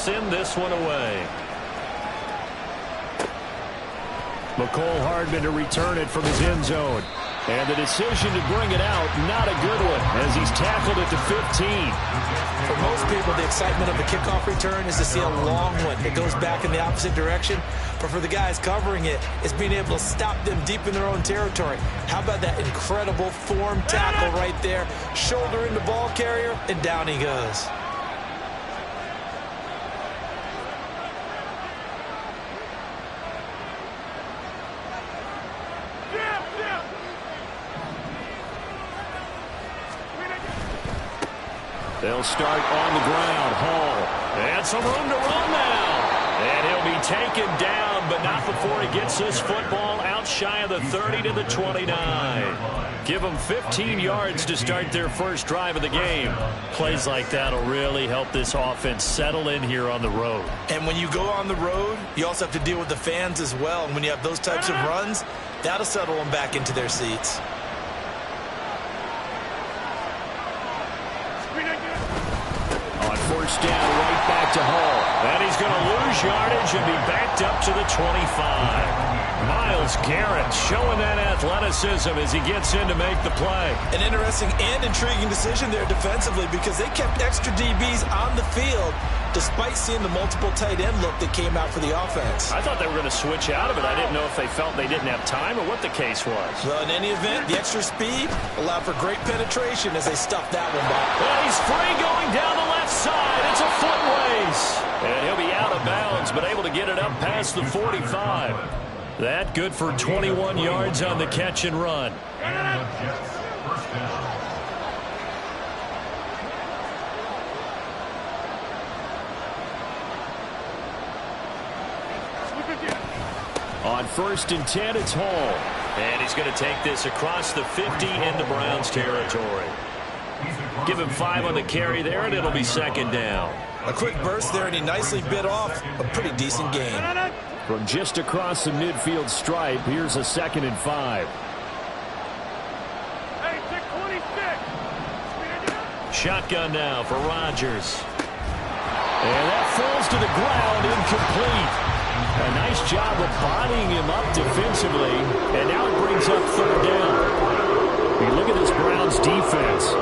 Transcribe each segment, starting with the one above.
send this one away. McCole Hardman to return it from his end zone. And the decision to bring it out, not a good one, as he's tackled it to 15. For most people, the excitement of the kickoff return is to see a long one that goes back in the opposite direction. But for the guys covering it, it's being able to stop them deep in their own territory. How about that incredible form tackle right there? Shoulder in the ball carrier, and down he goes. They'll start on the ground. Hall. And some room to run now. And he'll be taken down, but not before he gets this football out shy of the 30 to the 29. Give them 15 yards to start their first drive of the game. Plays like that will really help this offense settle in here on the road. And when you go on the road, you also have to deal with the fans as well. And when you have those types of runs, that'll settle them back into their seats. First down, right back to Hall. And he's going to lose yardage and be backed up to the 25. Myles Garrett showing that athleticism as he gets in to make the play. An interesting and intriguing decision there defensively because they kept extra DBs on the field despite seeing the multiple tight end look that came out for the offense. I thought they were going to switch out of it. I didn't know if they felt they didn't have time or what the case was. Well, in any event, the extra speed allowed for great penetration as they stuffed that one by. And he's free going down the left side. It's a foot race. And he'll be out of bounds, but able to get it up past the 45. That good for 21 yards on the catch and run. On 1st and 10, it's Hall. And he's going to take this across the 50 into Browns territory. Give him 5 on the carry there, and it'll be 2nd down. A quick burst there, and he nicely bit off a pretty decent gain. From just across the midfield stripe, here's a 2nd and 5. Shotgun now for Rodgers. And that falls to the ground, incomplete. A nice job of bodying him up defensively, and now it brings up 3rd down. You look at this Browns defense.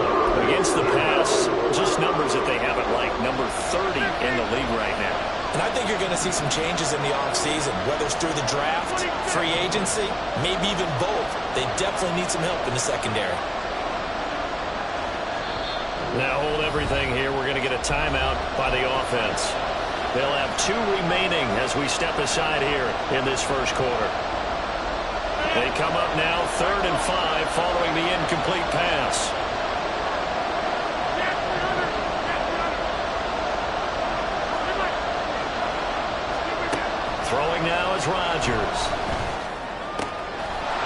Against the pass, just numbers that they haven't liked. Number 30 in the league right now. And I think you're going to see some changes in the offseason, whether it's through the draft, free agency, maybe even both. They definitely need some help in the secondary. Now hold everything here. We're going to get a timeout by the offense. They'll have 2 remaining as we step aside here in this first quarter. They come up now 3rd and 5 following the incomplete pass. Throwing now is Rodgers.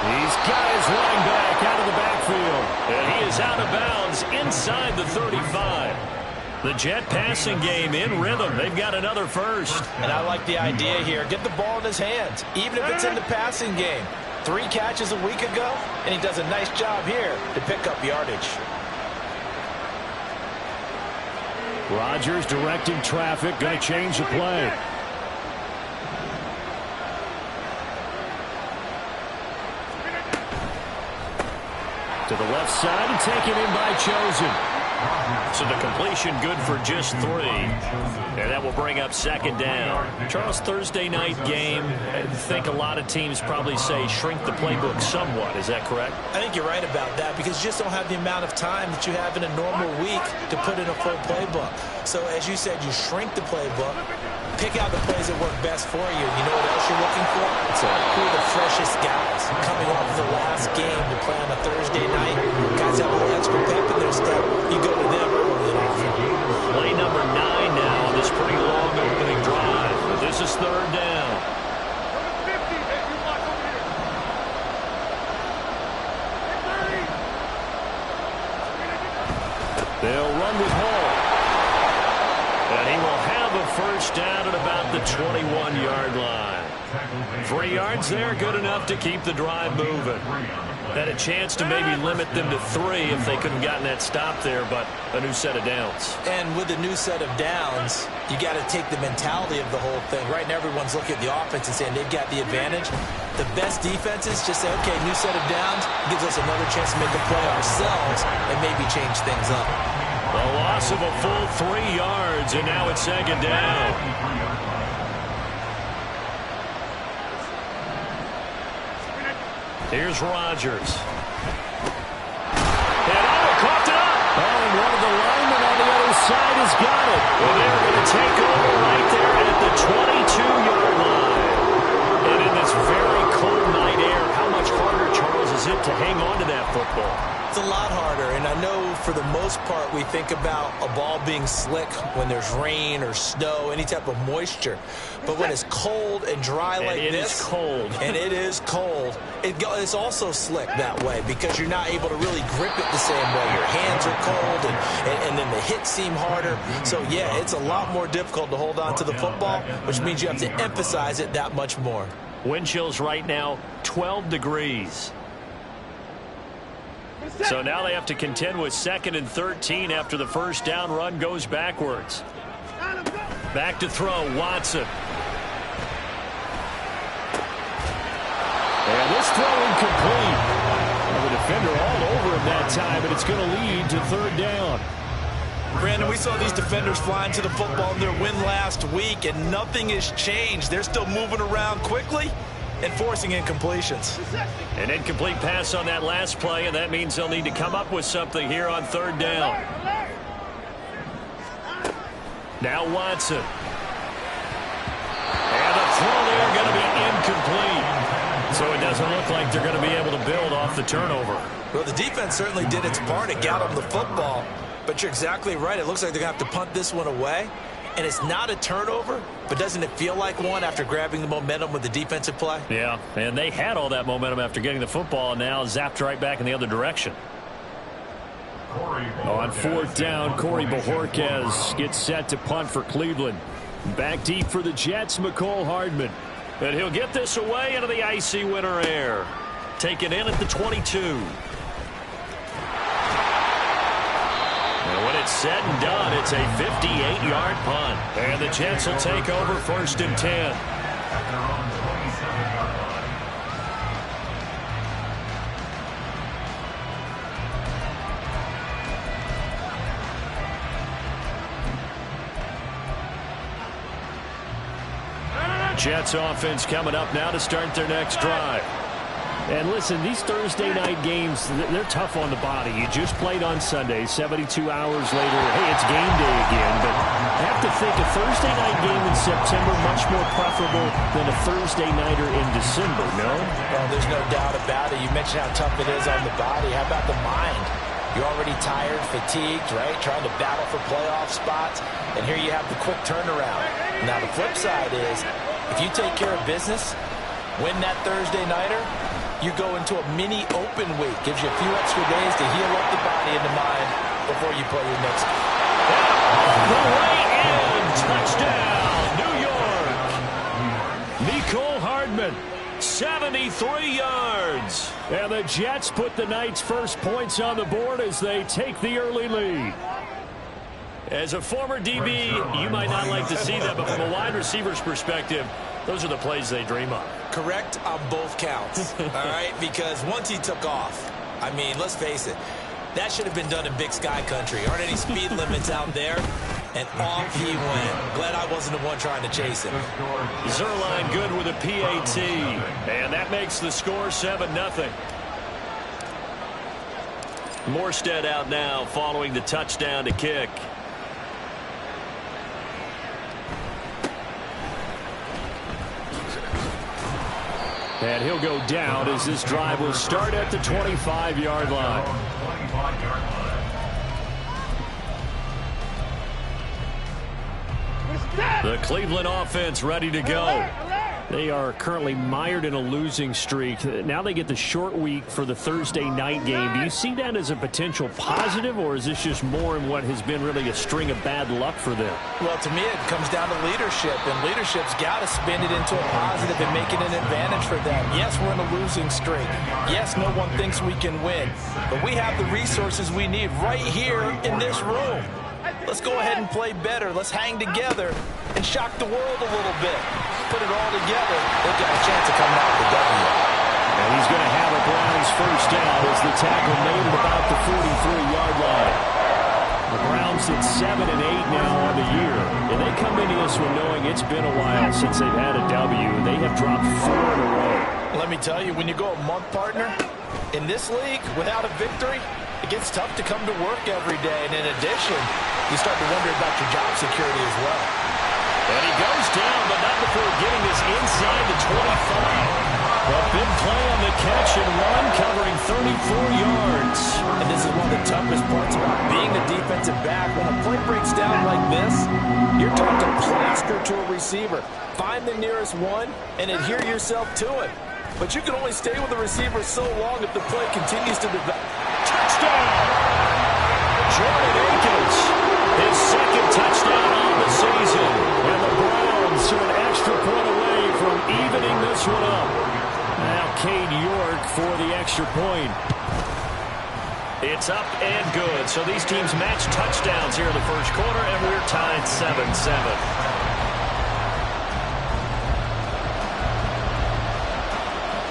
He's got his running back out of the backfield. And he is out of bounds inside the 35. The Jet passing game in rhythm. They've got another first. And I like the idea here. Get the ball in his hands, even if it's in the passing game. 3 catches a week ago, and he does a nice job here to pick up yardage. Rodgers directing traffic, going to change the play. To the left side and taken in by Chosen. So the completion good for just 3. And that will bring up 2nd down. Charles, Thursday night game, I think a lot of teams probably say shrink the playbook somewhat. Is that correct? I think you're right about that because you just don't have the amount of time that you have in a normal week to put in a full playbook. So as you said, you shrink the playbook, pick out the plays that work best for you. You know what else you're looking for? Who are the freshest guys coming off of the last game to play on a Thursday night? Guys have a little extra pep in their step. You go to them early and often. Play number 9 now on this pretty long opening drive. But this is 3rd down. They'll run with Hall. And he will have a first down at about the 21-yard line. 3 yards there, good enough to keep the drive moving. Had a chance to maybe limit them to 3 if they could have gotten that stop there, but a new set of downs. And with a new set of downs, you got to take the mentality of the whole thing. Right now, everyone's looking at the offense and saying they've got the advantage. The best defenses just say, okay, new set of downs gives us another chance to make a play ourselves and maybe change things up. A loss of a full 3 yards, and now it's 2nd down. Here's Rodgers. And coughed it up. Oh, and one of the linemen on the other side has got it. Well, they're going to take over right there at the 22-yard line. And in this very cold night air, how much harder, Charles, is it to hang on to that football? It's a lot harder, and I know for the most part we think about a ball being slick when there's rain or snow, any type of moisture. But when it's cold and dry like this, it is cold. And it is cold, it's also slick that way because you're not able to really grip it the same way. Your hands are cold, and then the hits seem harder. So, yeah, it's a lot more difficult to hold on to the football, which means you have to emphasize it that much more. Wind chills right now, 12 degrees. So now they have to contend with 2nd and 13 after the first down run goes backwards. Back to throw, Watson. And this throw incomplete. The defender all over him that time, and it's going to lead to 3rd down. Brandon, we saw these defenders flying to the football in their win last week, and nothing has changed. They're still moving around quickly and forcing incompletions. An incomplete pass on that last play, and that means they'll need to come up with something here on 3rd down. Now Watson. And the throw there going to be incomplete. So it doesn't look like they're going to be able to build off the turnover. Well, the defense certainly did its part to get them the football, but you're exactly right. It looks like they're going to have to punt this one away. And it's not a turnover, but doesn't it feel like one after grabbing the momentum with the defensive play? Yeah, and they had all that momentum after getting the football, and now zapped right back in the other direction. On 4th down, Corey Bojorquez gets set to punt for Cleveland. Back deep for the Jets, McCole Hardman. And he'll get this away into the icy winter air. Taken in at the 22. And when it's said and done, it's a 58-yard punt. And the Jets will take over 1st and 10. Jets offense coming up now to start their next drive. And listen, these Thursday night games, they're tough on the body. You just played on Sunday, 72 hours later. Hey, it's game day again. But I have to think a Thursday night game in September much more preferable than a Thursday nighter in December, no? Well, there's no doubt about it. You mentioned how tough it is on the body. How about the mind? You're already tired, fatigued, right? Trying to battle for playoff spots. And here you have the quick turnaround. Now, the flip side is, if you take care of business, win that Thursday nighter, you go into a mini open week. Gives you a few extra days to heal up the body and the mind before you play your next game. The way in, touchdown, New York. Mecole Hardman, 73 yards. And the Jets put the night's first points on the board as they take the early lead. As a former DB, you might not like to see that, but from a wide receiver's perspective, those are the plays they dream of. Correct on both counts, all right? Because once he took off, I mean, let's face it, that should have been done in Big Sky country. Aren't any speed limits out there? And off he went. Glad I wasn't the one trying to chase him. Zerline good with a PAT. And that makes the score 7-0. Morstead out now following the touchdown to kick. And he'll go down as this drive will start at the 25-yard line. The Cleveland offense ready to go. They are currently mired in a losing streak. Now they get the short week for the Thursday night game. Do you see that as a potential positive, or is this just more in what has been really a string of bad luck for them? Well, to me, it comes down to leadership, and leadership's got to spin it into a positive and make it an advantage for them. Yes, we're in a losing streak. Yes, no one thinks we can win, but we have the resources we need right here in this room. Let's go ahead and play better. Let's hang together and shock the world a little bit. Put it all together, they've got a chance of coming out with the W. And he's going to have a Browns first down as the tackle made at about the 43-yard line. The Browns at 7-8 now on the year. And they come into this one knowing it's been a while since they've had a W. They have dropped 4 in a row. Let me tell you, when you go a month, partner, in this league without a victory, it gets tough to come to work every day. And in addition, you start to wonder about your job security as well. And he goes down, but not before getting this inside the 25. A big play on the catch and run, covering 34 yards. And this is one of the toughest parts about being a defensive back. When a play breaks down like this, you're taught to plaster to a receiver. Find the nearest one and adhere yourself to it. But you can only stay with the receiver so long if the play continues to develop. Touchdown! Jordan Akins, his second touchdown on the season. And the Browns are an extra point away from evening this one up. Now Cade York for the extra point. It's up and good. So these teams match touchdowns here in the first quarter, and we're tied 7-7.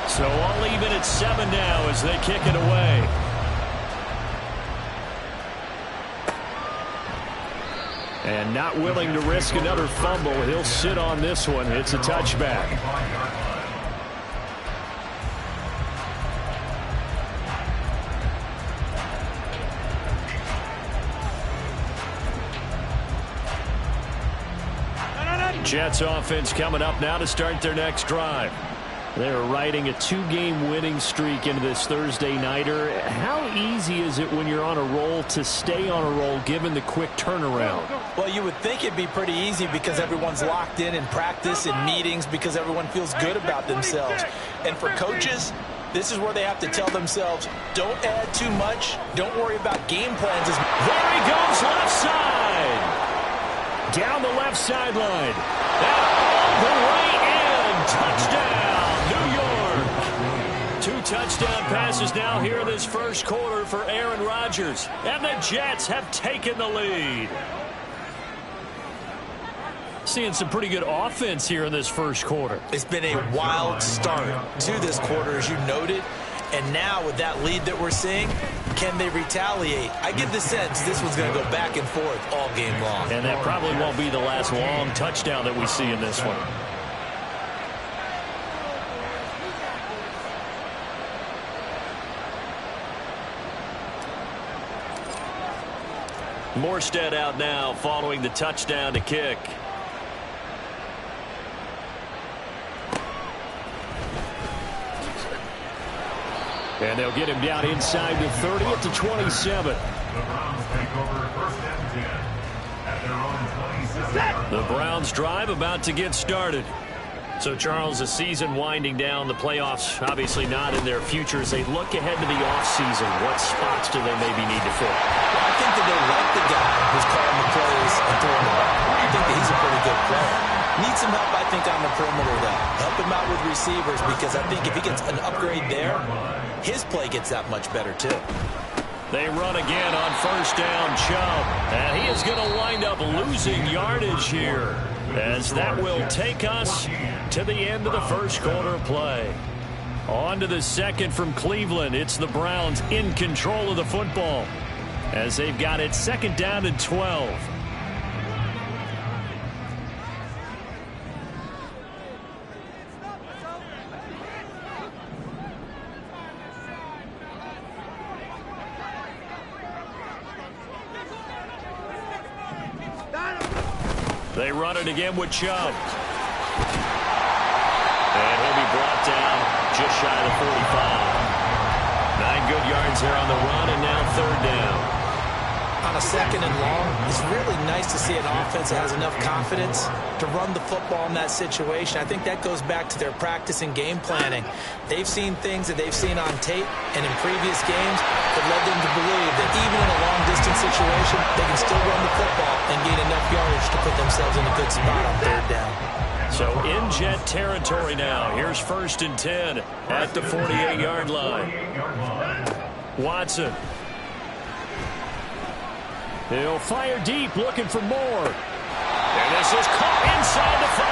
So all even at 7 now as they kick it away. And not willing to risk another fumble. He'll sit on this one. It's a touchback. Jets offense coming up now to start their next drive. They're riding a 2-game winning streak into this Thursday nighter. How easy is it when you're on a roll to stay on a roll given the quick turnaround? Well, you would think it'd be pretty easy because everyone's locked in practice and meetings because everyone feels good about themselves. And for coaches, this is where they have to tell themselves, don't add too much. Don't worry about game plans. There he goes, left side. Down the left sideline. And all the way in. Touchdown. 2 touchdown passes now here in this first quarter for Aaron Rodgers. And the Jets have taken the lead. Seeing some pretty good offense here in this first quarter. It's been a wild start to this quarter, as you noted. And now with that lead that we're seeing, can they retaliate? I get the sense this one's going to go back and forth all game long. And that probably won't be the last long touchdown that we see in this one. Morstead out now following the touchdown to kick. And they'll get him down inside the 30 at the 27. The Browns drive about to get started. So, Charles, the season winding down, the playoffs obviously not in their future. As they look ahead to the offseason, what spots do they maybe need to fill? Well, I think that they like the guy who's calling the plays and throwing the ball. I think that he's a pretty good player. Needs some help, I think, on the perimeter, though. Help him out with receivers because I think if he gets an upgrade there, his play gets that much better, too. They run again on first down, Chubb. And he is going to wind up losing yardage here, as that will take us to the end of the first quarter play. On to the second from Cleveland. It's the Browns in control of the football as they've got it second down and 12. They run it again with Chubb. And he'll be brought down just shy of the 45. 9 good yards there on the run, and now third down. on a 2nd and long, it's really nice to see an offense that has enough confidence to run the football in that situation. I think that goes back to their practice and game planning. They've seen things that they've seen on tape and in previous games that led them to believe that even in a long-distance situation, they can still run the football and gain enough yardage to put themselves in a good spot on 3rd down. So in jet territory now. Here's 1st and 10 at the 48-yard line. Watson. He'll fire deep, looking for more. And this is caught inside the 5.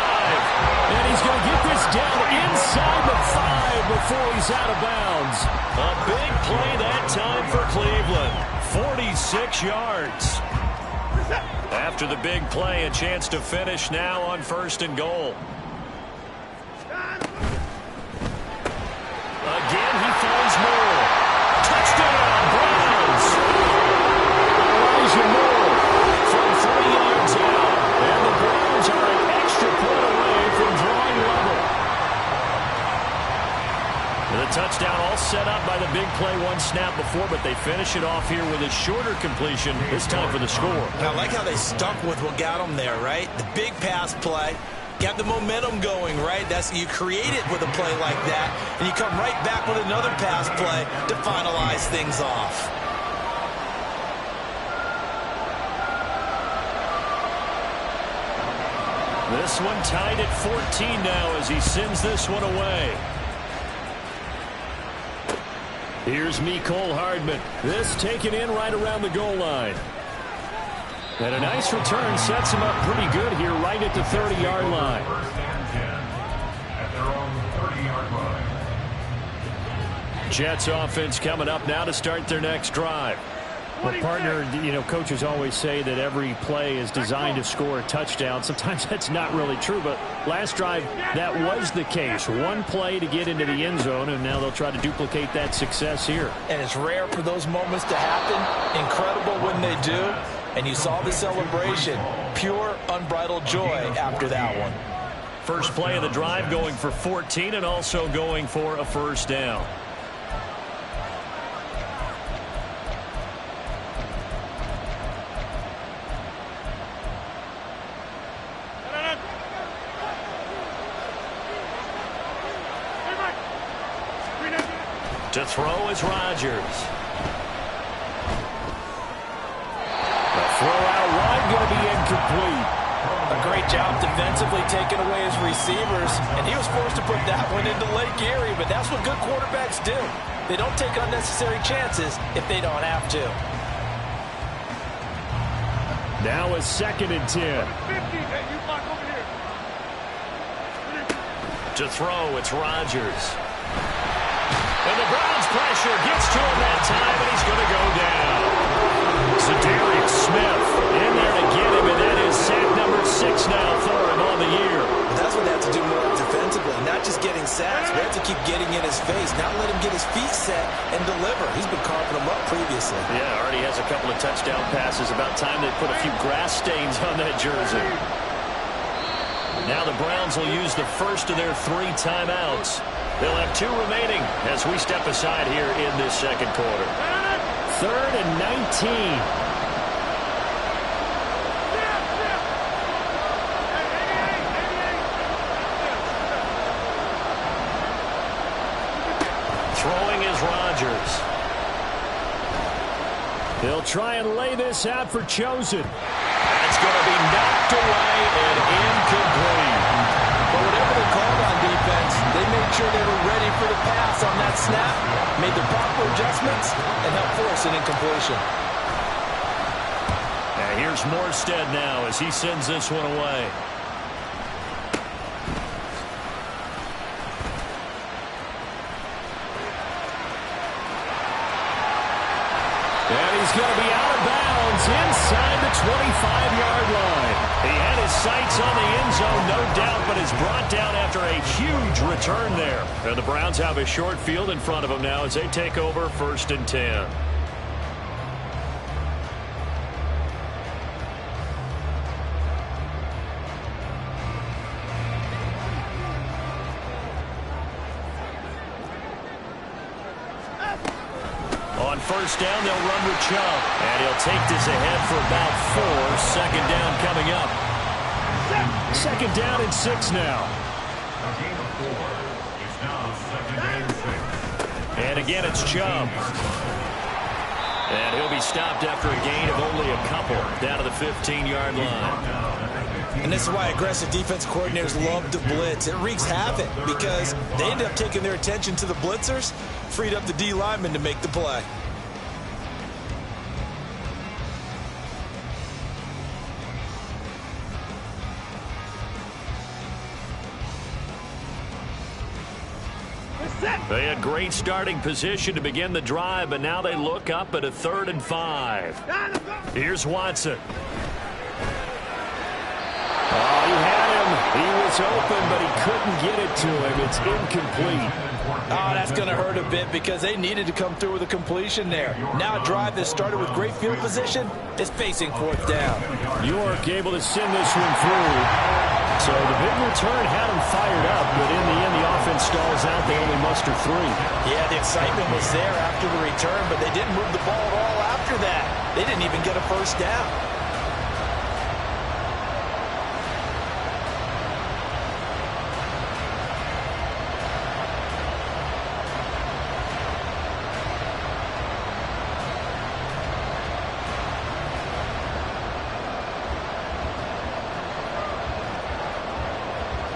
And he's going to get this down inside the 5 before he's out of bounds. A big play that time for Cleveland. 46 yards. After the big play, a chance to finish now on 1st and goal. Again, he finds more. Touchdown, Browns! Elijah Moore from 3 yards out. And the Browns are an extra point away from drawing level. The touchdown all set up by the big play 1 snap before, but they finish it off here with a shorter completion, this time for the score. I like how they stuck with what got them there, right? The big pass play. Got the momentum going, right? You create it with a play like that, and you come right back with another pass play to finalize things off. This one tied at 14 now as he sends this one away. Here's Mecole Hardman. This taken in right around the goal line. And a nice return sets him up pretty good here right at the 30-yard line. Jets offense coming up now to start their next drive. Well, partner, coaches always say that every play is designed to score a touchdown. Sometimes that's not really true, but last drive, that was the case. 1 play to get into the end zone, and now they'll try to duplicate that success here. And it's rare for those moments to happen. Incredible when they do. And you saw the celebration. Pure, unbridled joy after that one. First play of the drive going for 14 and also going for a 1st down. To throw is Rodgers. The throw out wide going to be incomplete. A great job defensively taking away his receivers, and he was forced to put that one into Lake Erie, but that's what good quarterbacks do. They don't take unnecessary chances if they don't have to. Now a 2nd and 10. To throw, it's Rodgers. And the Browns pressure gets to him that time, and he's going to go down. Zadarius Smith in there to get him, and that is sack number 6 now for him on the year. That's what they have to do more defensively, not just getting sacks. They have to keep getting in his face, not let him get his feet set and deliver. He's been carving them up previously. Yeah, already has a couple of touchdown passes. About time they put a few grass stains on that jersey. Now the Browns will use the first of their 3 timeouts. They'll have 2 remaining as we step aside here in this 2nd quarter. 3rd and 19. Throwing is Rodgers. They'll try and lay this out for Chosen. That's going to be knocked away and incomplete. But whatever they called on defense, they made sure they were ready for the pass on that snap, made the proper adjustments, and helped force an incompletion. And here's Morstead now as he sends this one away. And he's going to be out of bounds inside the 25-yard line. He had his sights on the end zone, no doubt, but is brought down after a huge return there. And the Browns have a short field in front of them now as they take over 1st and 10. On first down, they'll run with Chubb. And he'll take this ahead for about 4. Second down coming up. Second down and 6 now. And again, it's Chubb. And he'll be stopped after a gain of only a couple down to the 15-yard line. And this is why aggressive defense coordinators love to blitz. It wreaks havoc because they end up taking their attention to the blitzers, freed up the D lineman to make the play. They had great starting position to begin the drive, but now they look up at a 3rd and 5. Here's Watson. Oh, he had him. He was open, but he couldn't get it to him. It's incomplete. Oh, that's going to hurt a bit because they needed to come through with a completion there. Now a drive that started with great field position is facing 4th down. York able to send this one through. So the big return had them fired up, but in the end, the offense stalls out. They only muster 3. Yeah, the excitement was there after the return, but they didn't move the ball at all after that. They didn't even get a first down.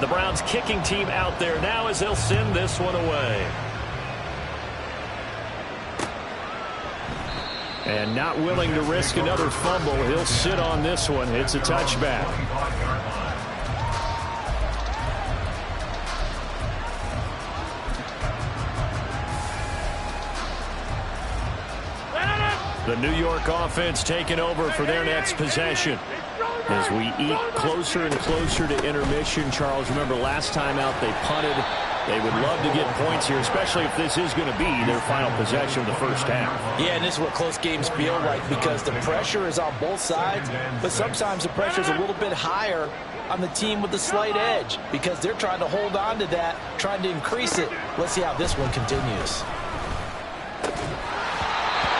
The Browns kicking team out there now as they'll send this one away. And not willing to risk another fumble, he'll sit on this one. It's a touchback. The New York offense taking over for their next possession. As we eat closer and closer to intermission, Charles, remember last time out they punted. They would love to get points here, especially if this is going to be their final possession of the first half. Yeah, and this is what close games feel like because the pressure is on both sides, but sometimes the pressure is a little bit higher on the team with the slight edge because they're trying to hold on to that, trying to increase it. Let's see how this one continues.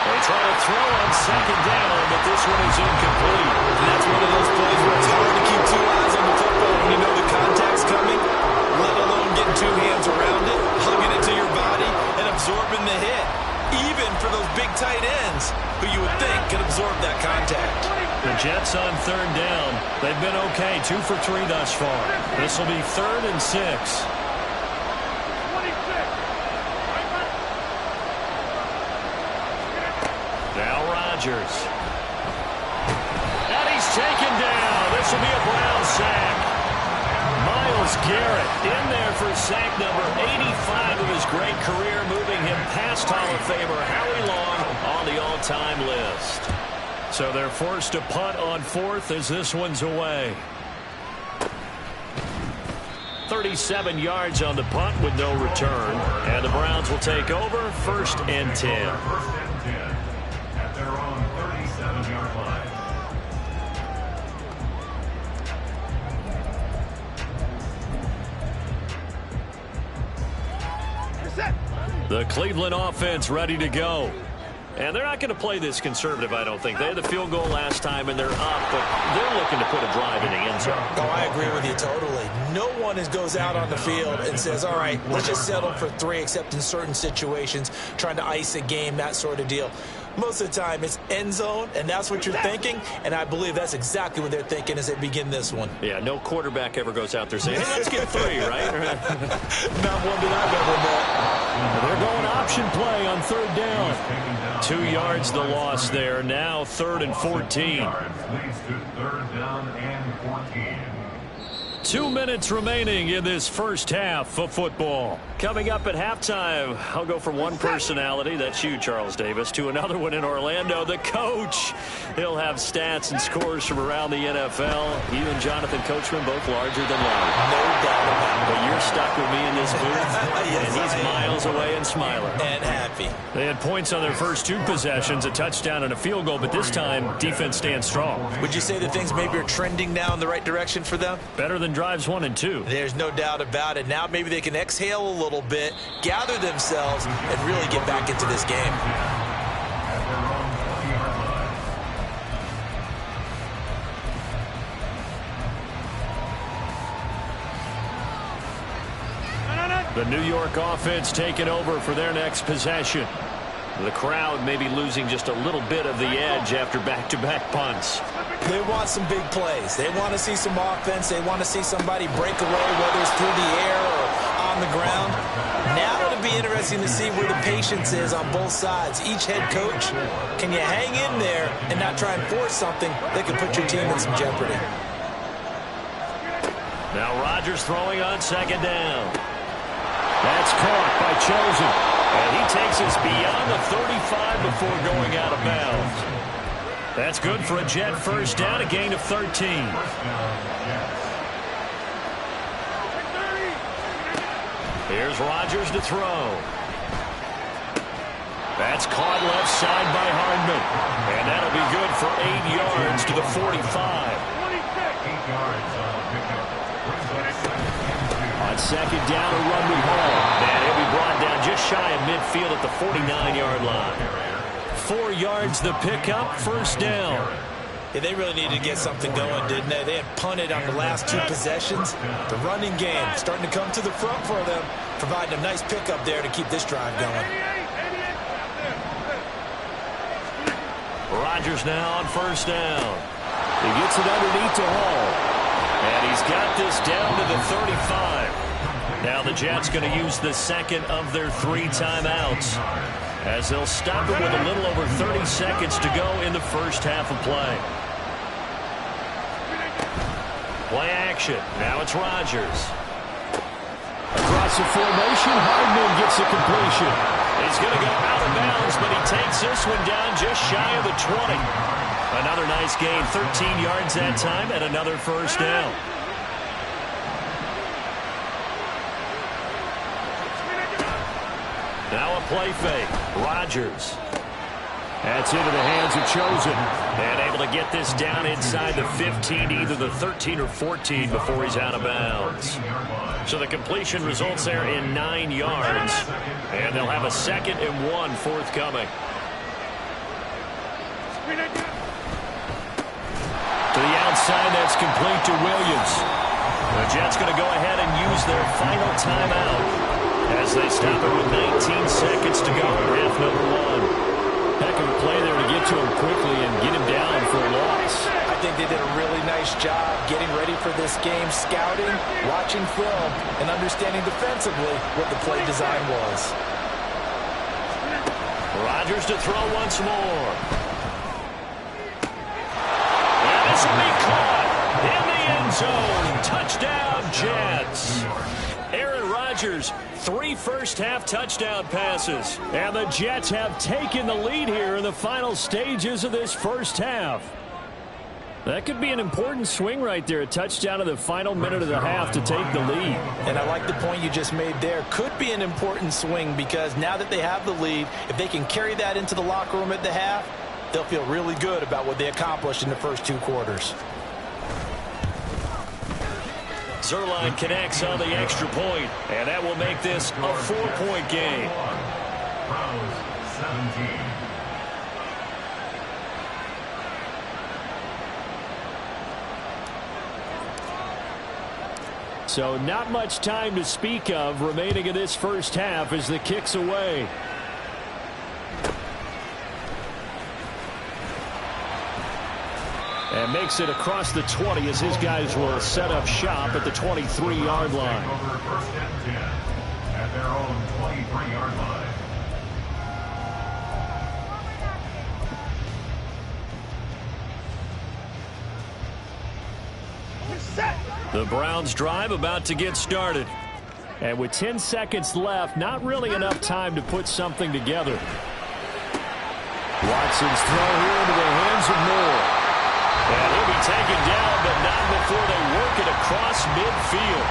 They try to throw on second down, but this one is incomplete. And that's one of those plays where it's hard to keep 2 eyes on the football when you know the contact's coming, let alone getting 2 hands around it, hugging it to your body, and absorbing the hit. Even for those big tight ends who you would think could absorb that contact. The Jets on third down. They've been okay, 2 for 3 thus far. This will be 3rd and 6. Now Rodgers. And he's taken down. This will be a Brown sack. Myles Garrett in there for sack number 85 of his great career, moving him past Hall of Famer Howie Long on the all-time list. So they're forced to punt on 4th as this one's away. 37 yards on the punt with no return. And the Browns will take over 1st and 10. Their own 37-yard line. The Cleveland offense ready to go. And they're not going to play this conservative, I don't think. They had the field goal last time, and they're up, but they're looking to put a drive in the end zone. Oh, I agree with you totally. No one goes out on the field and says, all right, let's just settle for 3, except in certain situations, trying to ice a game, that sort of deal. Most of the time, it's end zone, and that's what you're thinking, and I believe that's exactly what they're thinking as they begin this one. Yeah, no quarterback ever goes out there saying, hey, let's get 3, right? Not one that I've ever met. They're going option play on 3rd down. 2 yards the loss there. Now 3rd and 14. 2 minutes remaining in this first half of football. Coming up at halftime, I'll go from one personality, that's you, Charles Davis, to another one in Orlando, the coach. He'll have stats and scores from around the NFL. You and Jonathan Coachman both larger than life. No doubt about it. But you're stuck with me in this booth, Yes, and he's miles away and smiling. And happy. They had points on their first 2 possessions, a touchdown and a field goal, but this time, defense stands strong. Would you say that things maybe are trending now in the right direction for them? Better than drives 1 and 2. There's no doubt about it. Now maybe they can exhale a little bit, gather themselves, and really get back into this game. The New York offense taking over for their next possession. The crowd may be losing just a little bit of the edge after back-to-back punts. They want some big plays. They want to see some offense. They want to see somebody break away, whether it's through the air or on the ground. Now it'll be interesting to see where the patience is on both sides. Each head coach, can you hang in there and not try and force something that could put your team in some jeopardy? Now Rodgers throwing on second down. That's caught by Chosen. And he takes us beyond the 35 before going out of bounds. That's good for a Jet first down, a gain of 13. Here's Rodgers to throw. That's caught left side by Hardman. And that'll be good for 8 yards to the 45. On second down, a run with Hall. And he'll be brought down just shy of midfield at the 49-yard line. 4 yards the pickup, first down. Yeah, they really needed to get something going, didn't they? They had punted on the last 2 possessions. The running game starting to come to the front for them, providing a nice pickup there to keep this drive going. Rodgers now on first down. He gets it underneath to Hall. And he's got this down to the 35. Now the Jets going to use the second of their 3 timeouts, as they'll stop it with a little over 30 seconds to go in the first half of play. Play action. Now it's Rodgers. Across the formation, Hardman gets the completion. He's going to go out of bounds, but he takes this one down just shy of the 20. Another nice gain, 13 yards that time, and another first down. Now a play fake. Rodgers. That's into the hands of Chosen. And able to get this down inside the 15, either the 13 or 14 before he's out of bounds. So the completion results there in 9 yards. And they'll have a 2nd and 1 forthcoming. To the outside, that's complete to Williams. The Jets going to go ahead and use their final timeout as they stop it with 19 seconds to go in half number 1. Heck of a play there to get to him quickly and get him down for a loss. I think they did a really nice job getting ready for this game, scouting, watching film, and understanding defensively what the play design was. Rodgers to throw once more. And this will be caught in the end zone. Touchdown, Jets. Aaron Rodgers, 3 first-half touchdown passes. And the Jets have taken the lead here in the final stages of this first half. That could be an important swing right there, a touchdown in the final minute of the half to take the lead. And I like the point you just made there. Could be an important swing because now that they have the lead, if they can carry that into the locker room at the half, they'll feel really good about what they accomplished in the first 2 quarters. Zerline connects on the extra point, and that will make this a 4-point game. Browns 17. So not much time to speak of remaining in this first half as the kick's away. And makes it across the 20 as his guys will set up shop at the 23-yard line. First and 10 at their own 23-yard line. The Browns drive about to get started. And with 10 seconds left, not really enough time to put something together. Watson's throw here into the hands of Moore. And he'll be taken down, but not before they work it across midfield.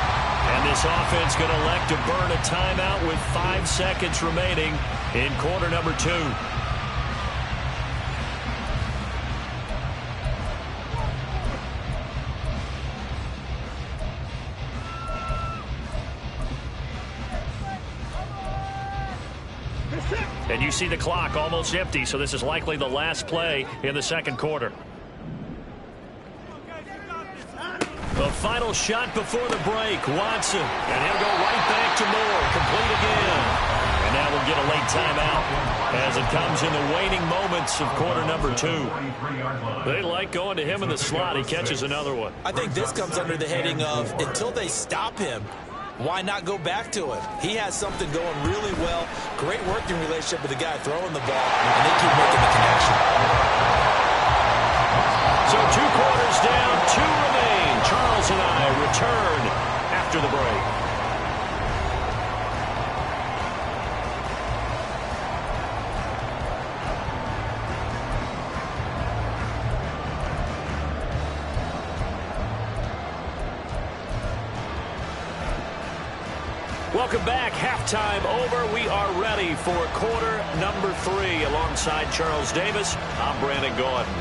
And this offense going to elect to burn a timeout with 5 seconds remaining in quarter number 2. And you see the clock almost empty, so this is likely the last play in the second quarter. The final shot before the break, Watson. And he'll go right back to Moore, complete again. And now we'll get a late timeout as it comes in the waning moments of quarter number 2. They like going to him in the slot. He catches another one. I think this comes under the heading of until they stop him, why not go back to it? He has something going really well. Great working relationship with the guy throwing the ball, and they keep making the connection. So 2 quarters down, 2 remain. Charles and I return after the break. Welcome back. Halftime over. We are ready for quarter number 3. Alongside Charles Davis, I'm Brandon Gordon.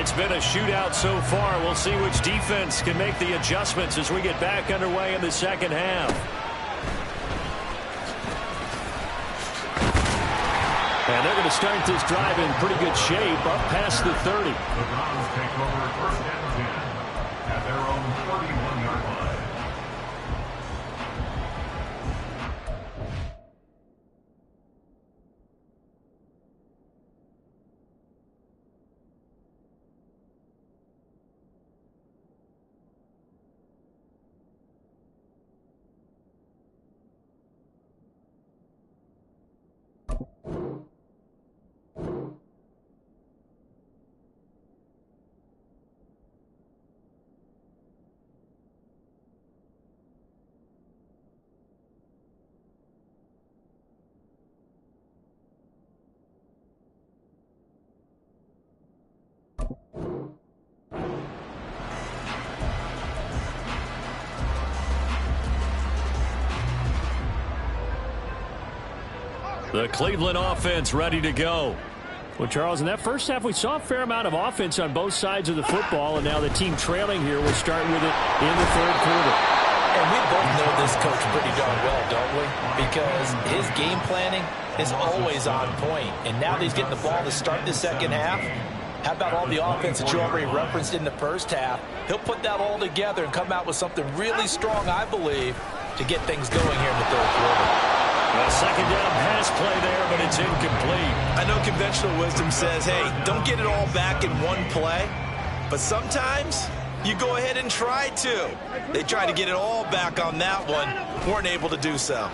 It's been a shootout so far. We'll see which defense can make the adjustments as we get back underway in the second half. And they're going to start this drive in pretty good shape, up past the 30. The Browns take over first and 10 at their own 41-yard line. The Cleveland offense ready to go. Well, Charles, in that first half, we saw a fair amount of offense on both sides of the football, and now the team trailing here will start with it in the third quarter. And we both know this coach pretty darn well, don't we? Because his game planning is always on point. And now that he's getting the ball to start the second half, how about all the offense that you already referenced in the first half? He'll put that all together and come out with something really strong, I believe, to get things going here in the third quarter. A second down pass play there, but it's incomplete. I know conventional wisdom says, hey, don't get it all back in one play. But sometimes you go ahead and try to. They tried to get it all back on that one. Weren't able to do so.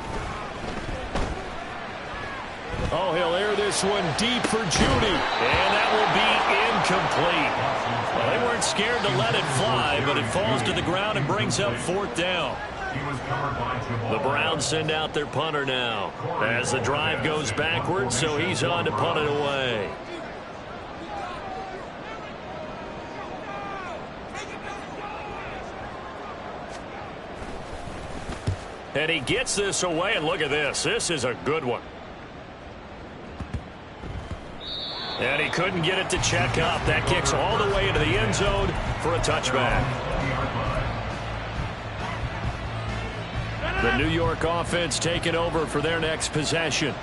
Oh, he'll air this one deep for Judy. And that will be incomplete. Well, they weren't scared to let it fly, but it falls to the ground and brings up fourth down. The Browns send out their punter now as the drive goes backwards, so he's on to punt it away. And he gets this away, and look at this. This is a good one. And he couldn't get it to check up. That kicks all the way into the end zone for a touchback. The New York offense taking over for their next possession.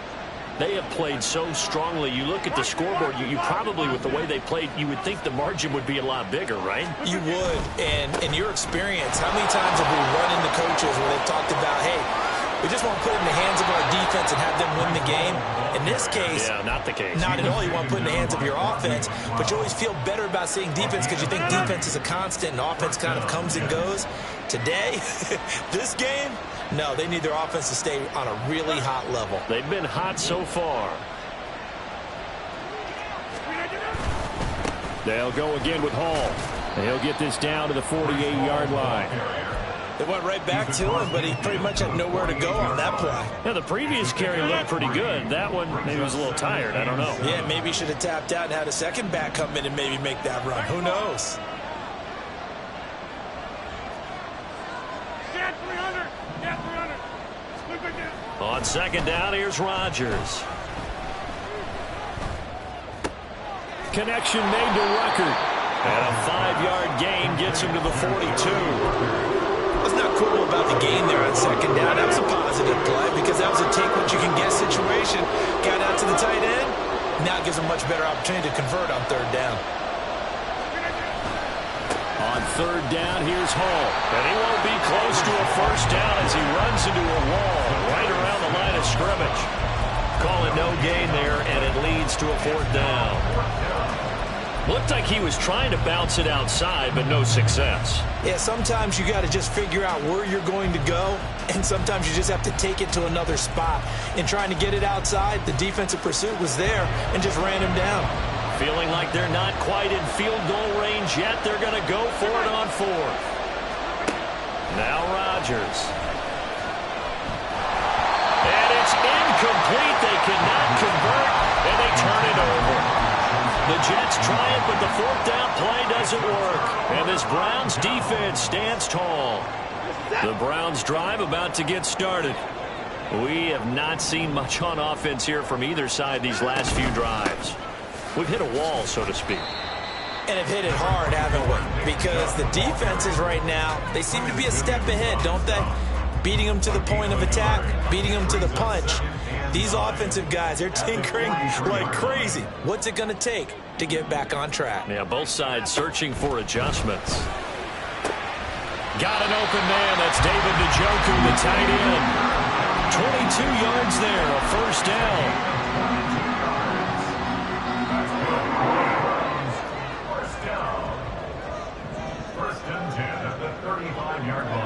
They have played so strongly. You look at the scoreboard, you probably, with the way they played, you would think the margin would be a lot bigger, right? You would. And in your experience, how many times have we run into coaches where they've talked about, hey, we just want to put it in the hands of our defense and have them win the game? In this case, yeah, not the case. Not at all. You want to put it in the hands of your offense, but you always feel better about seeing defense because you think defense is a constant and offense kind of comes and goes. Today, this game, no, they need their offense to stay on a really hot level. They've been hot so far. They'll go again with Hall. And he'll get this down to the 48-yard line. They went right back to him, but he pretty much had nowhere to go on that play. Yeah, the previous carry looked pretty good. That one, maybe was a little tired. I don't know. Yeah, maybe he should have tapped out and had a second back come in and maybe make that run. Who knows? On second down, here's Rodgers. Connection made to Ruckert. And a 5-yard gain gets him to the 42. What's not cool about the gain there on second down? That was a positive play because that was a take-what-you-can-get situation. Got out to the tight end. Now it gives him a much better opportunity to convert on third down. On third down, here's Hall. And he won't be close to a first down as he runs into a wall right around the line of scrimmage. Call it no gain there, and it leads to a fourth down. Looked like he was trying to bounce it outside, but no success. Yeah, sometimes you got to just figure out where you're going to go, and sometimes you just have to take it to another spot. In trying to get it outside, the defensive pursuit was there and just ran him down. Feeling like they're not quite in field goal range yet, they're going to go for it on fourth. Now Rodgers. And it's incomplete. They cannot convert, and they turn it over. The Jets try it, but the fourth down play doesn't work. And this Browns defense stands tall. The Browns drive about to get started. We have not seen much on offense here from either side these last few drives. We've hit a wall, so to speak. And have hit it hard, haven't we? Because the defenses right now, they seem to be a step ahead, don't they? Beating them to the point of attack, beating them to the punch. These offensive guys, they're tinkering like crazy. What's it going to take to get back on track? Yeah, both sides searching for adjustments. Got an open man. That's David Njoku, the tight end. 22 yards there, a first down. First and 10 at the 35-yard line.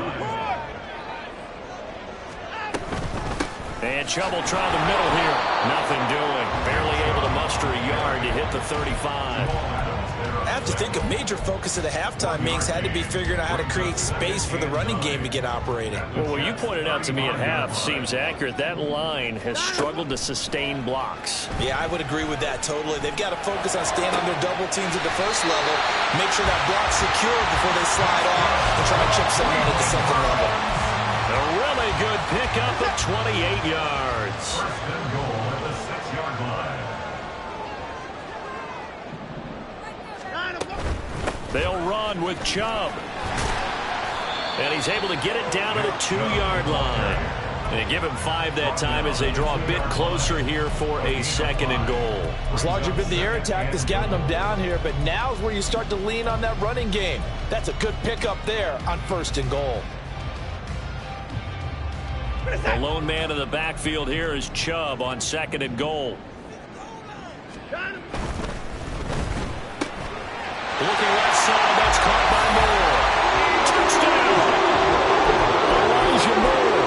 And Chubb will try the middle here. Nothing doing. Barely able to muster a yard to hit the 35. I have to think a major focus of the halftime meetings had to be figuring out how to create space for the running game to get operating. Well, what you pointed out to me at half seems accurate. That line has struggled to sustain blocks. Yeah, I would agree with that totally. They've got to focus on staying on their double teams at the first level, make sure that block's secure before they slide off and try to chip someone at the second level. A really good pickup of 28 yards. First and goal at the 6-yard line. They'll run with Chubb. And he's able to get it down to the 2-yard line. And they give him 5 that time as they draw a bit closer here for a second and goal. It's largely been the air attack that's gotten them down here, but now's where you start to lean on that running game. That's a good pickup there on first and goal. The lone man in the backfield here is Chubb on second and goal. Looking left side, that's caught by Moore. Touchdown! Elijah Moore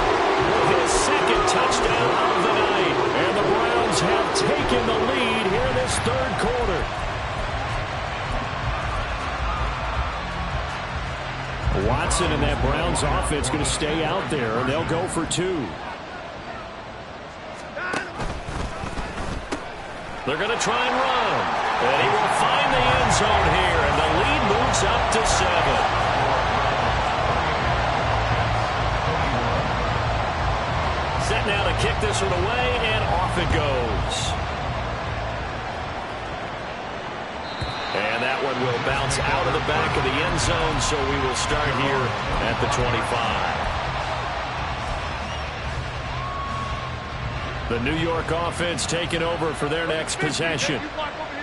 with his second touchdown of the night. And the Browns have taken the lead here in this third quarter. Watson and that Browns offense going to stay out there, and they'll go for 2. They're going to try and run. And he will find the end zone here, and the lead moves up to 7. Set now to kick this one away, and off it goes. And that one will bounce out of the back of the end zone, so we will start here at the 25. The New York offense taking over for their next possession.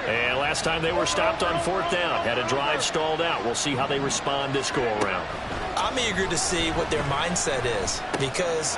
And last time they were stopped on fourth down, had a drive stalled out. We'll see how they respond this go-around. I'm eager to see what their mindset is, because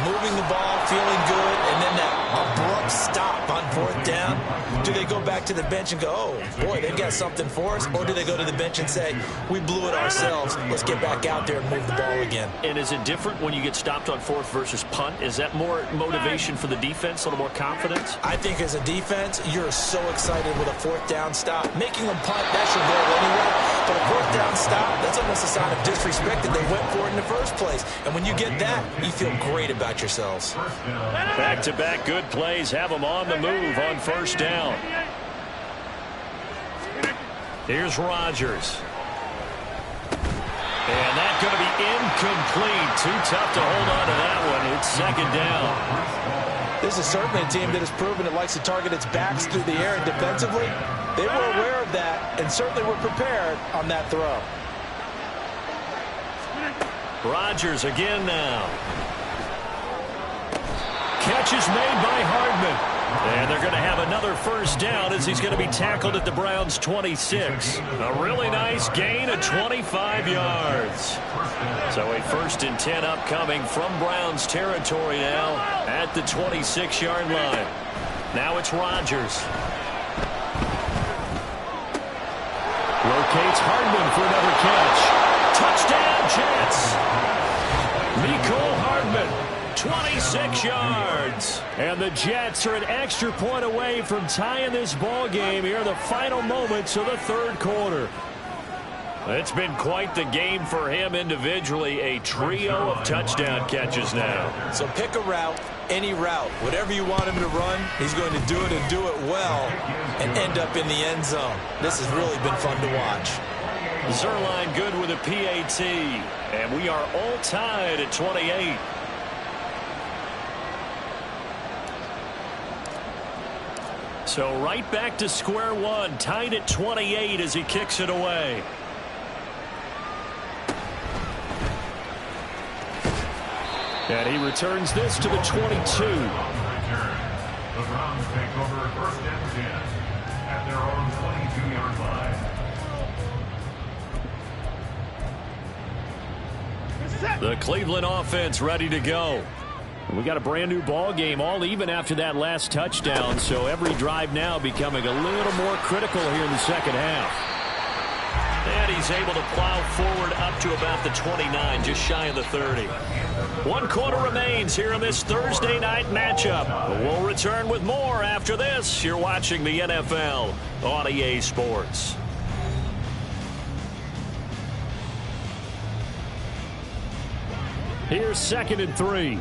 moving the ball, feeling good, and then that abrupt stop on fourth down, do they go back to the bench and go, oh, boy, they've got something for us, or do they go to the bench and say, we blew it ourselves, let's get back out there and move the ball again? And is it different when you get stopped on fourth versus punt? Is that more motivation for the defense, a little more confidence? I think as a defense, you're so excited with a fourth down stop. Making them punt, that's your goal anyway. But a fourth down stop, that's almost a sign of disrespect that they went for it in the first place. And when you get that, you feel great about yourselves. Back-to-back good plays have them on the move on first down. Here's Rodgers. And that's going to be incomplete. Too tough to hold on to that one. It's second down. This is certainly a team that has proven it likes to target its backs through the air and defensively. They were aware of that and certainly were prepared on that throw. Rodgers again now. Catch is made by Hardman. And they're going to have another first down as he's going to be tackled at the Browns' 26. A really nice gain of 25 yards. So a 1st and 10 upcoming from Browns territory now at the 26-yard line. Now it's Rodgers. Rotates Hardman for another catch. Touchdown, Jets. Mecole Hardman. 26 yards. And the Jets are an extra point away from tying this ball game here in the final moments of the 3rd quarter. It's been quite the game for him individually. A trio of touchdown catches now. So pick a route, any route. Whatever you want him to run, he's going to do it and do it well and end up in the end zone. This has really been fun to watch. Zerline good with a PAT. And we are all tied at 28. So right back to square one, tied at 28 as he kicks it away. And he returns this to the 22. The Browns take over 1st and 10 at their own 22-yard line. The Cleveland offense ready to go. We got a brand new ball game, all even after that last touchdown, so every drive now becoming a little more critical here in the second half. And he's able to plow forward up to about the 29, just shy of the 30. 1 quarter remains here in this Thursday night matchup. We'll return with more after this. You're watching the NFL on EA Sports. Here's 2nd and 3.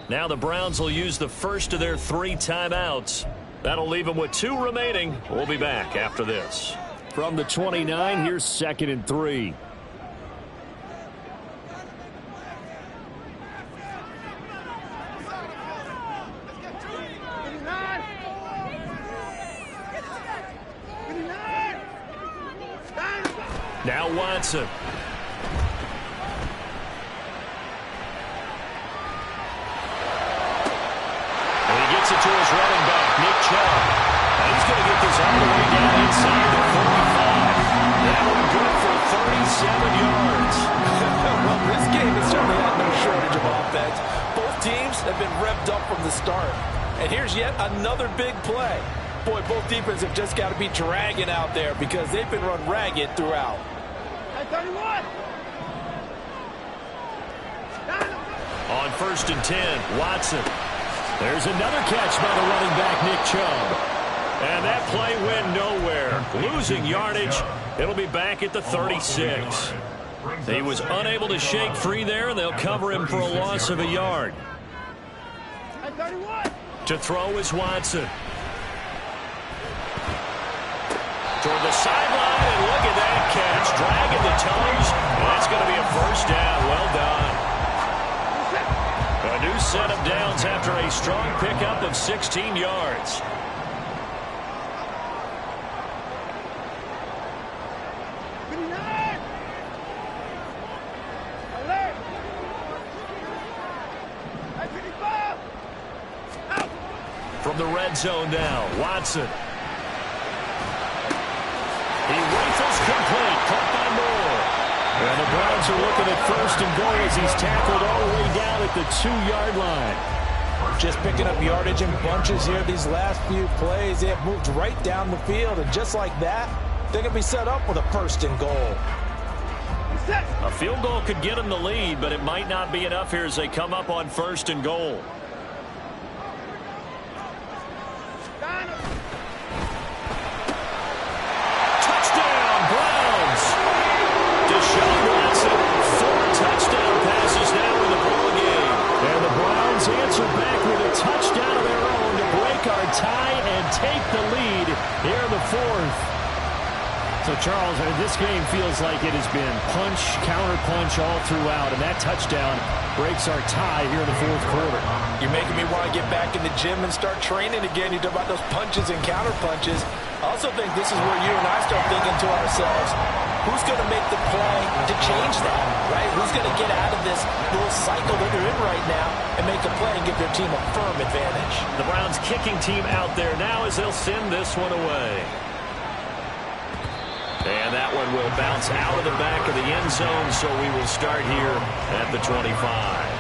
Now the Browns will use the first of their 3 timeouts. That'll leave them with 2 remaining. We'll be back after this. From the 29, here's 2nd and 3. Now Watson. It to his running back, Nick Chubb. He's going to get this all the way down inside the 45. That one good for 37 yards. Well, this game has certainly had no shortage of offense. Both teams have been revved up from the start. And here's yet another big play. Boy, both defenses have just got to be dragging out there because they've been run ragged throughout. 31. On 1st and 10, Watson. There's another catch by the running back, Nick Chubb. And that play went nowhere. Losing yardage. It'll be back at the 36. He was unable to shake free there, and they'll cover him for a loss of a yard. To throw is Watson. Toward the sideline, and look at that catch. Dragging the toes. And that's going to be a first down. Well done. A new set of downs after a strong pickup of 16 yards. From the red zone now, Watson. He rifles complete, caught by Moore. And the Browns are looking at 1st and goal as he's tackled all the way down at the 2-yard line. Just picking up yardage in bunches here these last few plays. They have moved right down the field, and just like that, they're going to be set up with a 1st and goal. A field goal could get them the lead, but it might not be enough here as they come up on 1st and goal. Touchdown, Browns! Deshaun Watson, 4 touchdown passes now Browns answer back with a touchdown of their own to break our tie and take the lead here in the fourth. So, Charles, this game feels like it has been punch, counter-punch all throughout, and that touchdown breaks our tie here in the fourth quarter. You're making me want to get back in the gym and start training again. You talk about those punches and counter-punches. I also think this is where you and I start thinking to ourselves, who's going to make the play to change that, right? Who's going to get out of this little cycle that they're in right now and make a play and give their team a firm advantage? The Browns kicking team out there now as they'll send this one away. And that one will bounce out of the back of the end zone, so we will start here at the 25.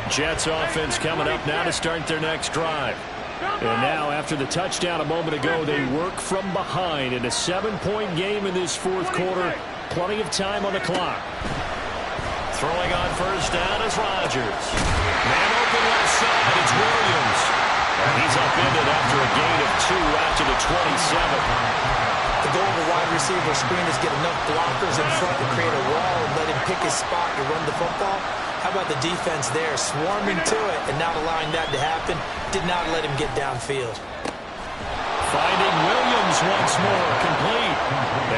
Jets offense coming up now to start their next drive. And now, after the touchdown a moment ago, they work from behind in a 7-point game in this fourth quarter. Plenty of time on the clock. Throwing on first down is Rodgers. Man open left side, it's Williams. And he's upended after a gain of 2 out to the 27. The goal of a wide receiver screen is get enough blockers in front to create a wall and let him pick his spot to run the football. How about the defense there, swarming to it and not allowing that to happen? Did not let him get downfield. Finding Williams once more, complete.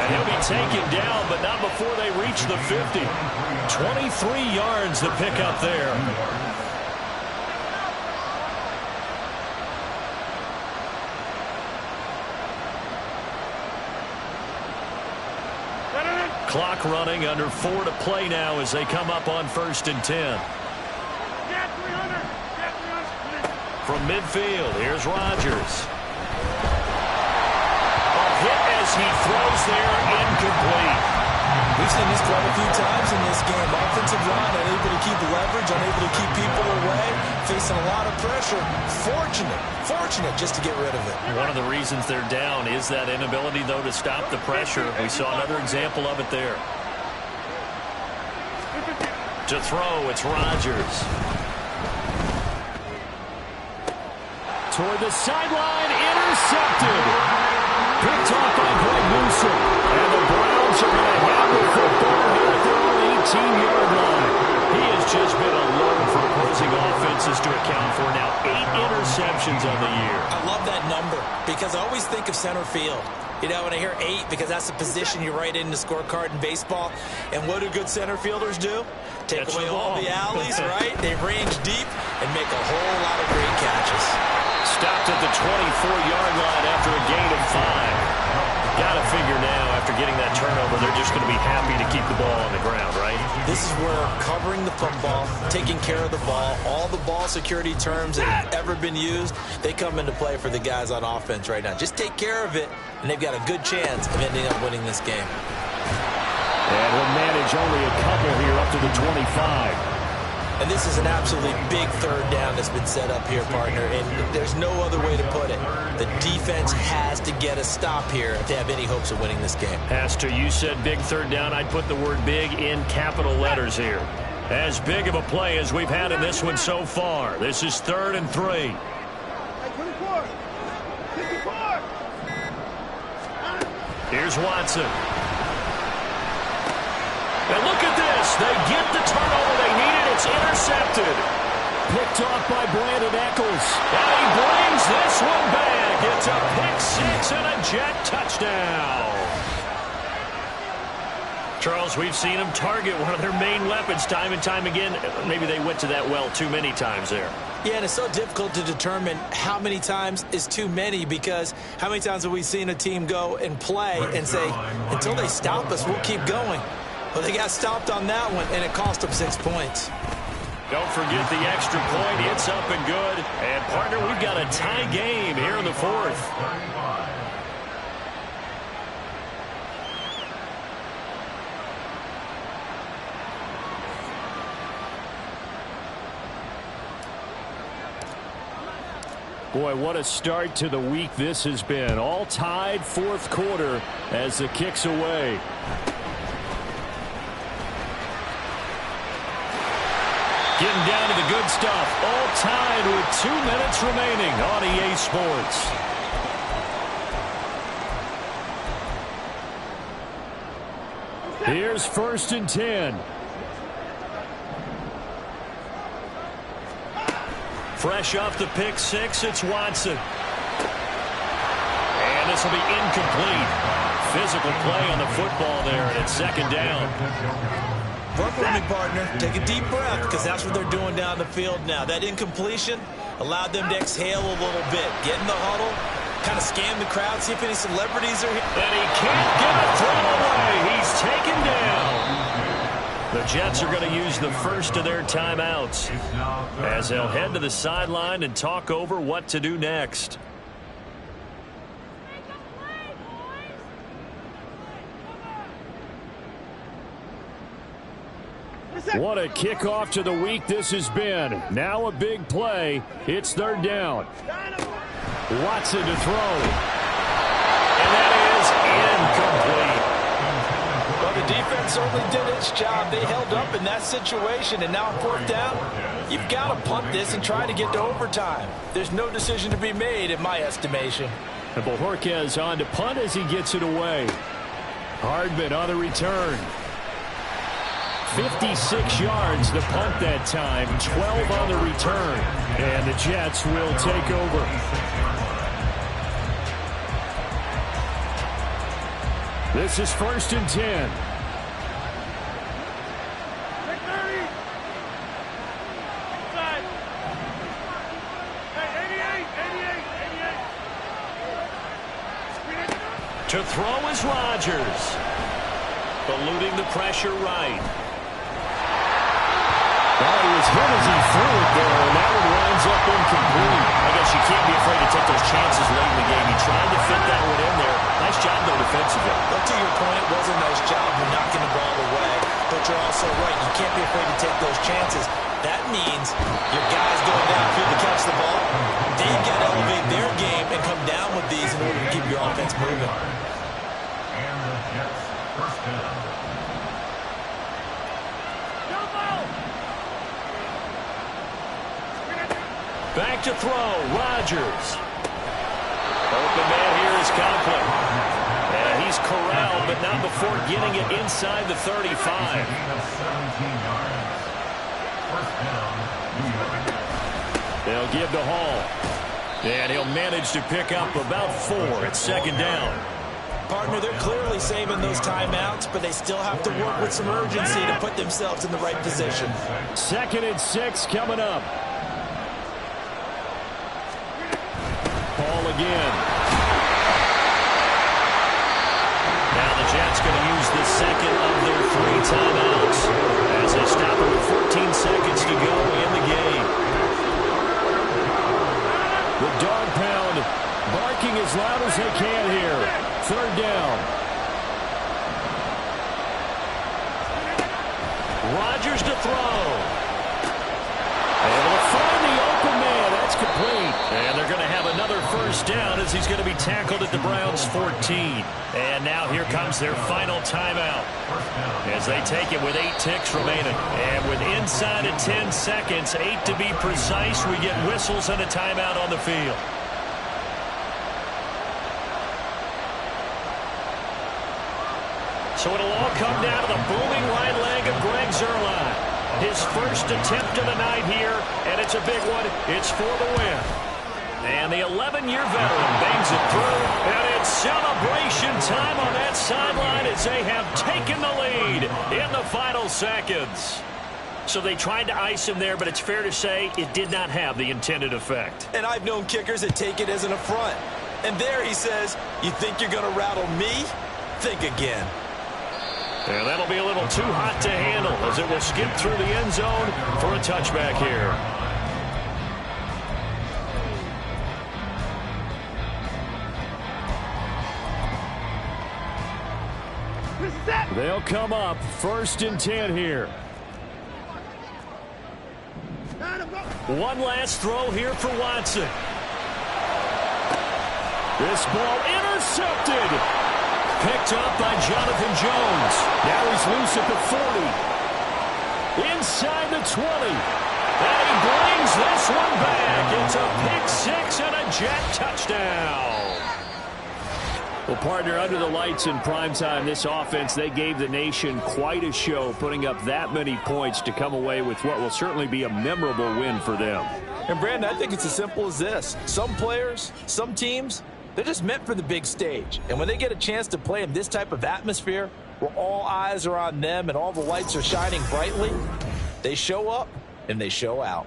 And he'll be taken down, but not before they reach the 50. 23 yards to pick up there. Clock running, under 4 to play now as they come up on 1st and 10. From midfield, here's Rodgers. As he throws there, incomplete. We've seen this quite a few times in this game. Offensive line unable to keep leverage, unable to keep people away, facing a lot of pressure. Fortunate just to get rid of it. One of the reasons they're down is that inability, though, to stop the pressure. We saw another example of it there. To throw, it's Rodgers. Toward the sideline, intercepted. Picked off by Greg Newsome. And the Browns are going to have the football here at their own 18-yard line. He has just been alone for opposing offenses to account for now 8 interceptions on the year. I love that number because I always think of center field. You know, when I hear 8, because that's the position you write in the scorecard in baseball. And what do good center fielders do? Take away all the alleys, right? They range deep and make a whole lot of great catches. Stopped at the 24-yard line after a gain of 5. Got to figure now, after getting that turnover, they're just going to be happy to keep the ball on the ground, right? This is where covering the football, taking care of the ball, all the ball security terms that have ever been used, they come into play for the guys on offense right now. Just take care of it, and they've got a good chance of ending up winning this game. And we'll manage only a couple here up to the 25. And this is an absolutely big third down that's been set up here, partner, and there's no other way to put it. The defense has to get a stop here if they have any hopes of winning this game. Has to. You said big third down. I'd put the word big in capital letters here. As big of a play as we've had in this one so far. This is 3rd and 3. Here's Watson. And look at this. They get the turnover they needed. It's intercepted. Picked off by Brandon Eccles. And he brings this one back. It's a pick 6 and a Jet touchdown. Charles, we've seen them target one of their main weapons time and time again. Maybe they went to that well too many times there. Yeah, and it's so difficult to determine how many times is too many, because how many times have we seen a team go and play and say, until they stop us, we'll keep going. Well, they got stopped on that one, and it cost them 6 points. Don't forget the extra point. It's up and good. And, partner, we've got a tie game here in the fourth. Boy, what a start to the week this has been. All tied, fourth quarter as the kick's away. Getting down to the good stuff. All tied with 2 minutes remaining on EA Sports. Here's 1st and 10. Fresh off the pick six, it's Watson. And this will be incomplete. Physical play on the football there, and it's 2nd down. Work with me, partner. Take a deep breath, because that's what they're doing down the field now. That incompletion allowed them to exhale a little bit. Get in the huddle, kind of scan the crowd, see if any celebrities are here. And he can't get a throw away. He's taken down. The Jets are going to use the first of their timeouts as they'll head to the sideline and talk over what to do next. What a kickoff to the week this has been. Now a big play. It's 3rd down. Watson to throw. And that is incomplete. Well, the defense certainly did its job. They held up in that situation, and now on 4th down, you've got to punt this and try to get to overtime. There's no decision to be made in my estimation. And Bojorquez on to punt as he gets it away. Hardman on the return. 56 yards the punt that time, 12 on the return. And the Jets will take over. This is 1st and 10. To throw is Rodgers. Eluding the pressure right. Well, he was hit as he threw it there, and that one winds up incomplete. I guess you can't be afraid to take those chances late in the game. He tried to fit that one in there. Nice job, though, defensively. Well, to your point, it was a nice job of knocking the ball away. But you're also right. You can't be afraid to take those chances. That means your guys going downfield to catch the ball, they've got to elevate their game and come down with these in order to keep your offense moving. And the Jets, 1st down. Back to throw, Rodgers. Open man here is Conklin. And he's corralled, but not before getting it inside the 35. They'll give to Hall. And he'll manage to pick up about 4 at 2nd down. Partner, they're clearly saving those timeouts, but they still have to work with some urgency to put themselves in the right position. 2nd and 6 coming up. Hall again. Now the Jets going to use the 2nd of their 3 timeouts as they stop it with 14 seconds to go in the game. The dog pound barking as loud as they can here. 3rd down. Rodgers to throw. Able to find the open man. That's complete. And they're going to have another 1st down as he's going to be tackled at the Browns' 14. And now here comes their final timeout as they take it with 8 ticks remaining. And with inside of 10 seconds, 8 to be precise, we get whistles and a timeout on the field. So it'll all come down to the booming right leg of Greg Zuerlein. His first attempt of the night here, and it's a big one. It's for the win. And the 11-year veteran bangs it through, and it's celebration time on that sideline as they have taken the lead in the final seconds. So they tried to ice him there, but it's fair to say it did not have the intended effect. And I've known kickers that take it as an affront. And there he says, you think you're going to rattle me? Think again. And that'll be a little too hot to handle as it will skip through the end zone for a touchback here. They'll come up 1st and 10 here. One last throw here for Watson. This ball intercepted. Picked up by Jonathan Jones. Now he's loose at the 40. Inside the 20. And he brings this one back. It's a pick 6 and a Jet touchdown. Well, partner, under the lights in primetime, this offense, they gave the nation quite a show, putting up that many points to come away with what will certainly be a memorable win for them. And, Brandon, I think it's as simple as this. Some players, some teams, they're just meant for the big stage. And when they get a chance to play in this type of atmosphere, where all eyes are on them and all the lights are shining brightly, they show up and they show out.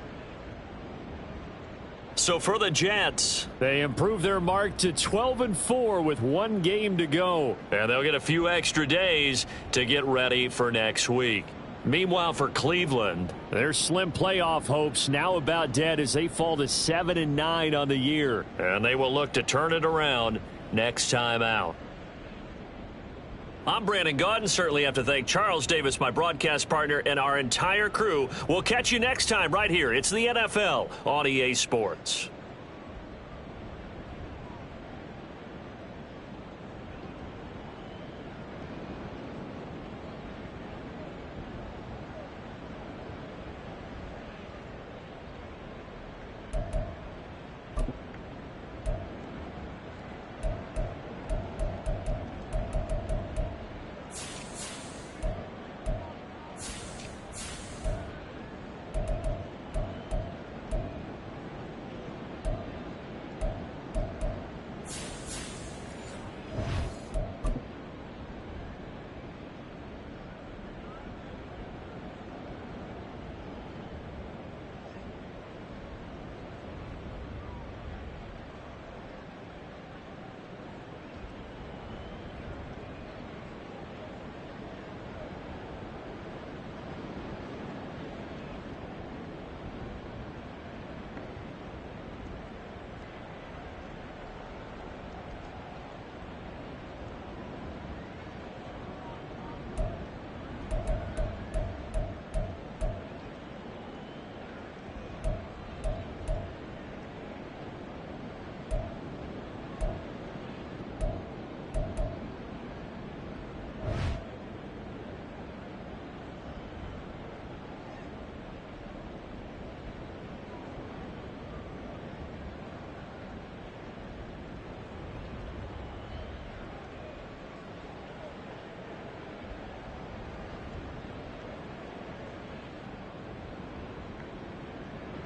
So for the Jets, they improve their mark to 12-4 with one game to go. And they'll get a few extra days to get ready for next week. Meanwhile, for Cleveland, their slim playoff hopes now about dead as they fall to 7-9 on the year. And they will look to turn it around next time out. I'm Brandon Gaudin. Certainly have to thank Charles Davis, my broadcast partner, and our entire crew. We'll catch you next time right here. It's the NFL on EA Sports.